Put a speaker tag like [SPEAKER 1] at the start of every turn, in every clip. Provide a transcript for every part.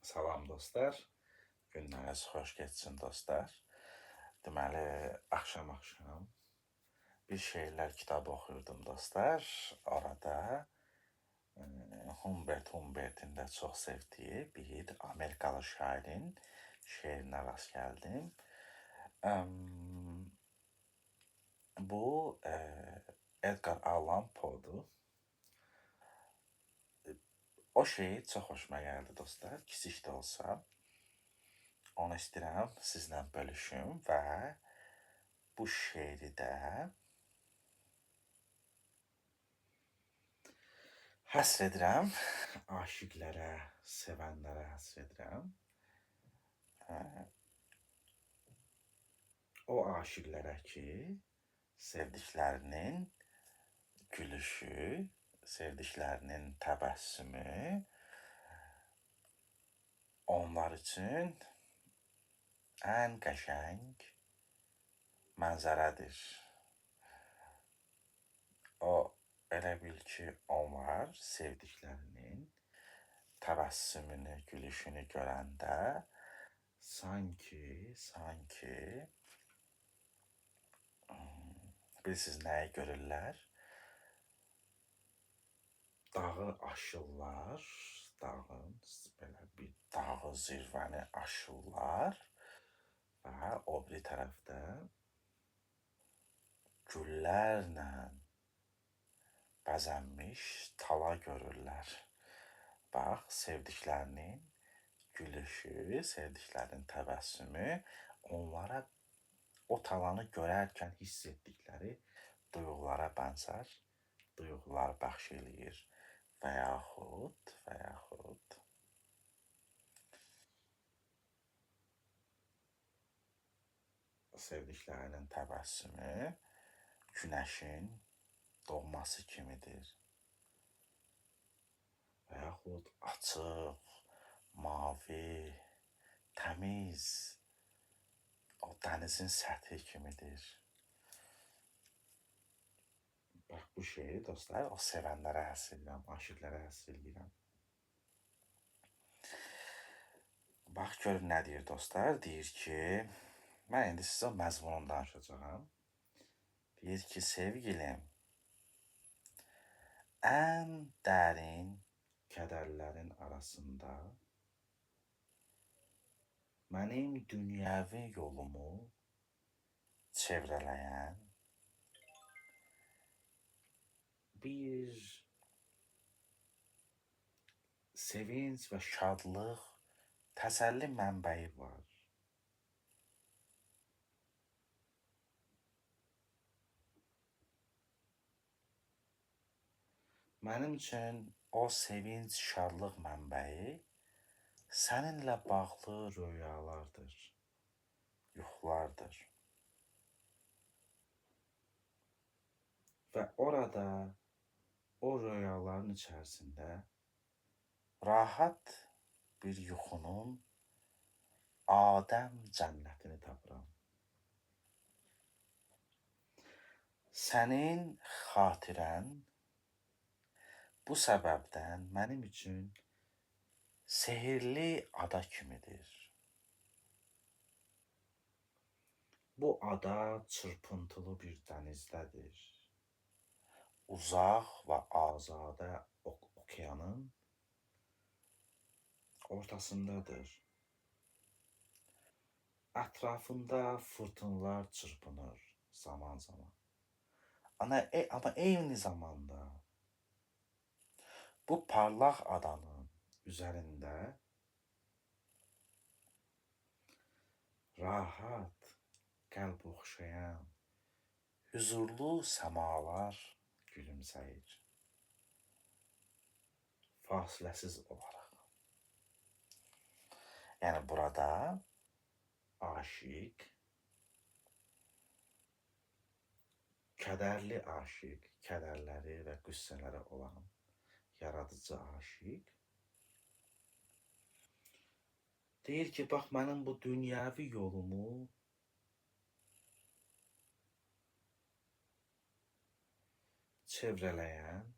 [SPEAKER 1] Salam dostlar. Günləriniz xoş getsin dostlar. Deməli, axşam bir şeirlər kitabı oxuyurdum dostlar. Orada Humbertin də çox sevdiyi bir Amerikalı şairin şeirinə rast gəldim. Bu Edgar Allan Poe'dur. O şeir çox xoşuma gəldi dostlar. Kiçik də olsa. Onu istəyirəm sizlə bölüşüm və bu şeiri də həsr edirəm. Aşiqlərə, sevənlərə həsr edirəm. O aşiqlərə ki, sevdiklərinin gülüşü, sevdiklərinin təbəssümü onlar üçün ən qəşəng mənzərədir. O elə bil ki, onlar sevdiklərinin təbəssümünü, gülüşünü görəndə sanki bilirsiniz nəyi görürlər? Dağı aşırlar, belə bir dağı, zirvəni aşırlar və o bir tərəfdə güllərlə bəzənmiş tala görürlər. Bax, sevdiklərinin gülüşü, sevdiklərinin təbəssümü onlara o talanı görərkən hiss etdikləri duyğulara bənzər, duyğular bəxş eləyir və yaxud sevdiklərinin təbəssümü günəşin doğması kimidir. Və yaxud açıq, mavi, təmiz, o dənizin səthi kimidir. Bax, bu şeiri dostlar, o sevənlərə həsr edirəm, aşiqlərə həsr edirəm. Bax, görün nə deyir dostlar? Deyir ki, mən indi sizə məzmununu danışacağam. Deyir ki, sevgilim, ən dərin kədərlərin arasında mənim dünyəvi yolumu çevrələyən bir sevinç və şadlıq, təsəlli mənbəyi var. Mənim üçün o sevinç, şadlıq mənbəyi səninlə bağlı röyalardır, yuxulardır. Və orada, o röyaların içərisində rahat bir yuxunun Adəm cənnətini tapıram. Sənin xatirən bu səbəbdən mənim üçün sehirli ada kimidir. Bu ada çırpıntılı bir dənizdədir. Uzaq və azadə okeanın ortasındadır. Ətrafında fırtınalar çırpınır zaman. Ama eyni zamanda bu parlaq adanın üzərində rahat, qəlb oxşayan, huzurlu səmalar gülümsəyir. Fasiləsiz olaraq. Yəni burada aşiq, kədərli aşiq, kədərləri və qüssələri olan yaradıcı aşiq deyir ki, bax, mənim bu dünyəvi yolumu çevrələyən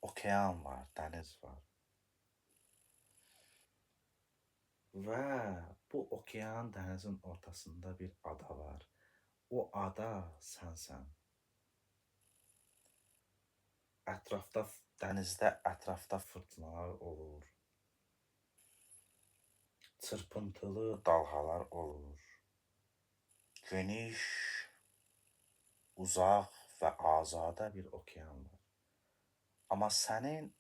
[SPEAKER 1] okean var, dəniz var. və bu okean dənizin ortasında bir ada var. O ada sənsən. Ətrafda, dənizdə ətrafda fırtınalar olur. Çırpıntılı dalğalar olur. Geniş, uzaq və azadə bir okean var. Amma sənin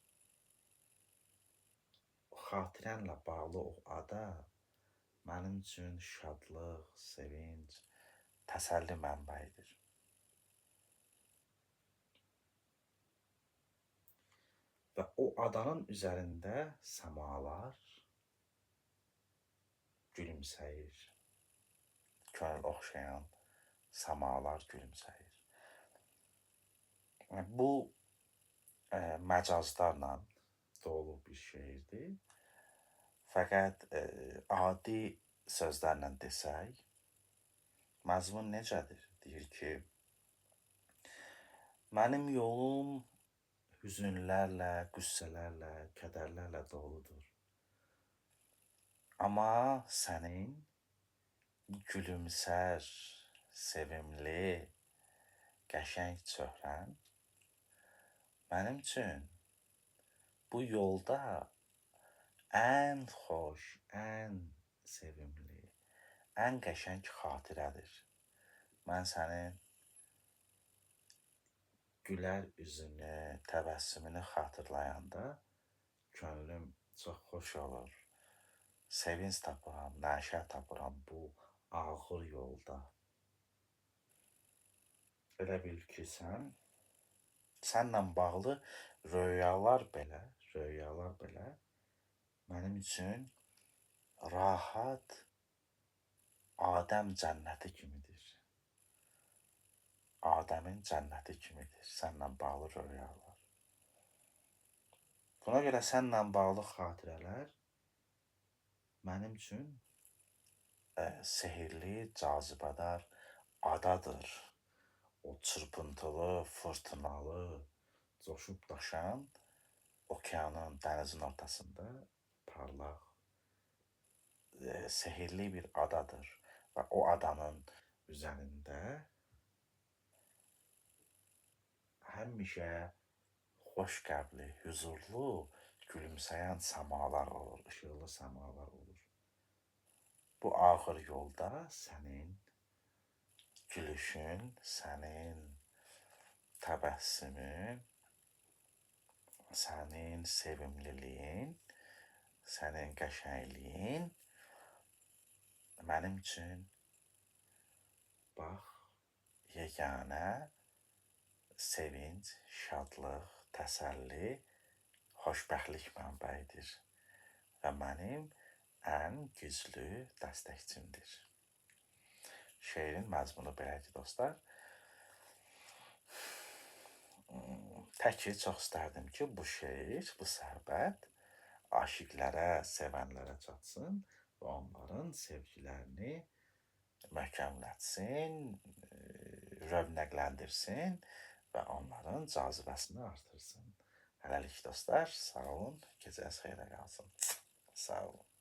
[SPEAKER 1] xatirənlə bağlı o ada mənim üçün şadlıq, sevinc, təsəlli mənbəyidir. Və o adanın üzərində səmalar gülümsəyir. Könül oxşayan səmalar gülümsəyir. Bu məcazlarla dolu bir şeirdir. Fəqət adi sözlərlə desək, məzmun necədir? Deyir ki, mənim yolum hüzünlərlə, qüssələrlə, kədərlərlə doludur. Amma sənin gülümsər, sevimli, qəşəng çöhrən mənim üçün bu yolda ən xoş, ən sevimli, ən qəşəng xatirədir. Mən sənin gülər üzünü, təbəssümünü xatırlayanda könlüm çox xoş olur. Sevinç tapıram, nəşə tapıram bu ağır yolda. Elə bil ki, sənlə bağlı röyalar belə mənim üçün rahat Adəm cənnəti kimidir. Adəmin cənnəti kimidir sənlə bağlı röyalar. Buna görə sənlə bağlı xatirələr mənim üçün sehirli, cazibədar adadır. O çırpıntılı, fırtınalı, coşub daşan okeanın, dənizin ortasında parlaq, sehirli bir adadır. Və o adanın üzərində həmişə xoş qəbli, huzurlu, gülümsəyən səmalar olur, işıqlı səmalar olur. Bu ağır yolda sənin gülüşün, sənin təbəssümün, sənin sevimliliyin, sənin qəşəngliyin mənim üçün bax, yeganə sevinc, şadlıq, təsəlli, xoşbəxtlik mənbəyidir və mənim ən güclü dəstəkçimdir. Şeirin məzmunu belədir, dostlar. Tək ki, çox istərdim ki, bu şeir, bu söhbət aşiqlərə, sevənlərə çatsın və onların sevgilərini möhkəmlətsin, rövnəqləndirsin və onların cazibəsini artırsın. Hələlik dostlar, sağ olun, gecəniz xeyrə qalsın. Sağ olun.